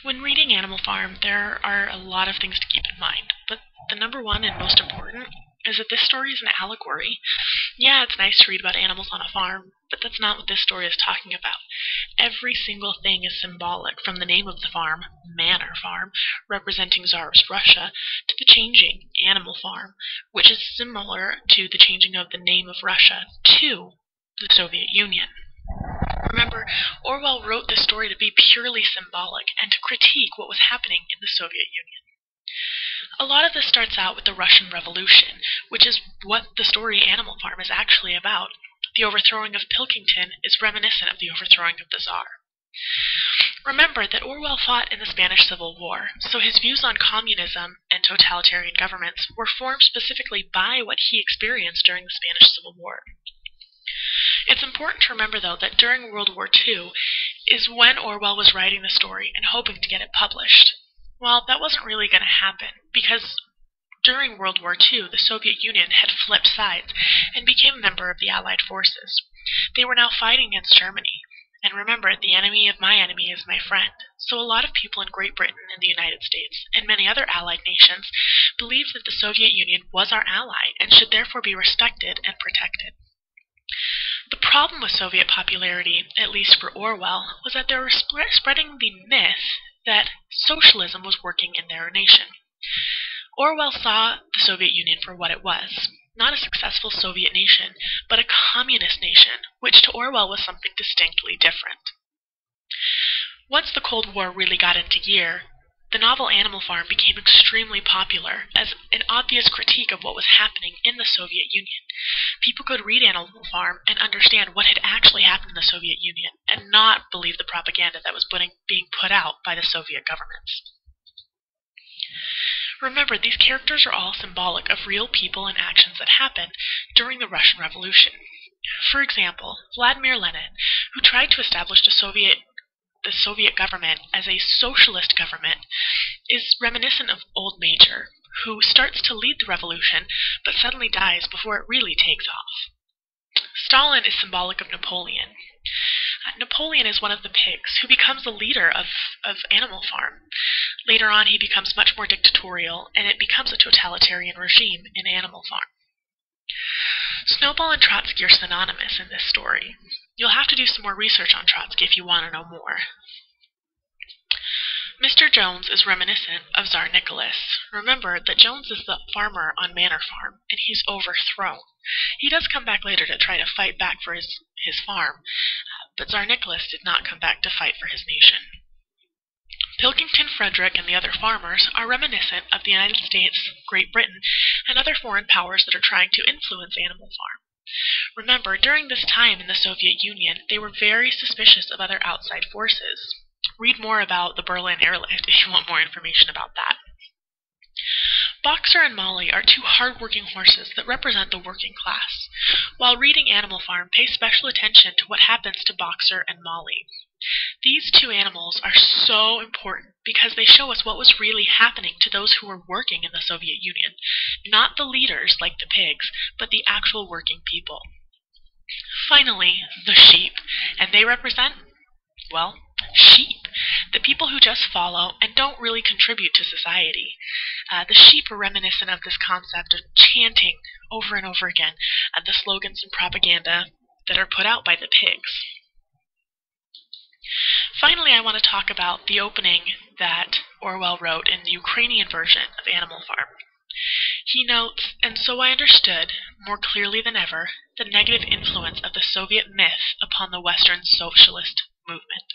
When reading Animal Farm, there are a lot of things to keep in mind, but the number one and most important is that this story is an allegory. Yeah, it's nice to read about animals on a farm, but that's not what this story is talking about. Every single thing is symbolic, from the name of the farm, Manor Farm, representing Tsarist Russia, to the changing Animal Farm, which is similar to the changing of the name of Russia to the Soviet Union. Remember, Orwell wrote this story to be purely symbolic and to critique what was happening in the Soviet Union. A lot of this starts out with the Russian Revolution, which is what the story Animal Farm is actually about. The overthrowing of Pilkington is reminiscent of the overthrowing of the Tsar. Remember that Orwell fought in the Spanish Civil War, so his views on communism and totalitarian governments were formed specifically by what he experienced during the Spanish Civil War. It's important to remember, though, that during World War II is when Orwell was writing the story and hoping to get it published. Well, that wasn't really going to happen, because during World War II, the Soviet Union had flipped sides and became a member of the Allied forces. They were now fighting against Germany. And remember, the enemy of my enemy is my friend. So a lot of people in Great Britain and the United States, and many other Allied nations, believed that the Soviet Union was our ally and should therefore be respected and protected. The problem with Soviet popularity, at least for Orwell, was that they were spreading the myth that socialism was working in their nation. Orwell saw the Soviet Union for what it was, not a successful Soviet nation, but a communist nation, which to Orwell was something distinctly different. Once the Cold War really got into gear, the novel Animal Farm became extremely popular as an obvious critique of what was happening in the Soviet Union. People could read Animal Farm and understand what had actually happened in the Soviet Union and not believe the propaganda that was being put out by the Soviet governments. Remember, these characters are all symbolic of real people and actions that happened during the Russian Revolution. For example, Vladimir Lenin, who tried to establish the Soviet government as a socialist government, is reminiscent of Old Major, who starts to lead the revolution but suddenly dies before it really takes off. Stalin is symbolic of Napoleon. Napoleon is one of the pigs who becomes the leader of Animal Farm. Later on, he becomes much more dictatorial, and it becomes a totalitarian regime in Animal Farm. Snowball and Trotsky are synonymous in this story. You'll have to do some more research on Trotsky if you want to know more. Mr. Jones is reminiscent of Tsar Nicholas. Remember that Jones is the farmer on Manor Farm, and he's overthrown. He does come back later to try to fight back for his farm, but Tsar Nicholas did not come back to fight for his nation. Pilkington, Frederick, and the other farmers are reminiscent of the United States, Great Britain, and other foreign powers that are trying to influence Animal Farm. Remember, during this time in the Soviet Union, they were very suspicious of other outside forces. Read more about the Berlin Airlift if you want more information about that. Boxer and Molly are two hard-working horses that represent the working class. While reading Animal Farm, pay special attention to what happens to Boxer and Molly. These two animals are so important because they show us what was really happening to those who were working in the Soviet Union. Not the leaders like the pigs, but the actual working people. Finally, the sheep. And they represent, well, sheep. The people who just follow and don't really contribute to society. The sheep are reminiscent of this concept of chanting over and over again the slogans and propaganda that are put out by the pigs. Finally, I want to talk about the opening that Orwell wrote in the Ukrainian version of Animal Farm. He notes, "And so I understood, more clearly than ever, the negative influence of the Soviet myth upon the Western socialist movement."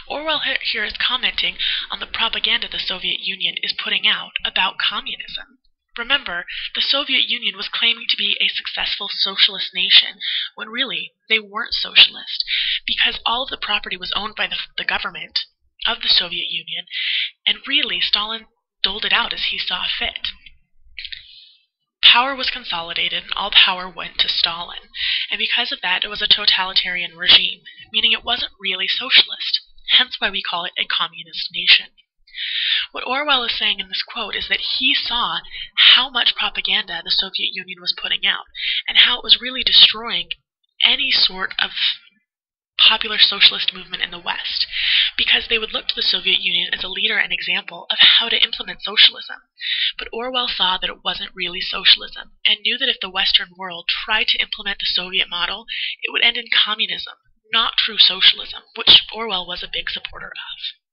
Orwell here is commenting on the propaganda the Soviet Union is putting out about communism. Remember, the Soviet Union was claiming to be a successful socialist nation when really they weren't socialist, because all of the property was owned by the government of the Soviet Union, and really Stalin doled it out as he saw fit. Power was consolidated and all power went to Stalin, and because of that it was a totalitarian regime, meaning it wasn't really socialist, hence why we call it a communist nation. What Orwell is saying in this quote is that he saw how much propaganda the Soviet Union was putting out, and how it was really destroying any sort of popular socialist movement in the West, because they would look to the Soviet Union as a leader and example of how to implement socialism. But Orwell saw that it wasn't really socialism, and knew that if the Western world tried to implement the Soviet model, it would end in communism, not true socialism, which Orwell was a big supporter of.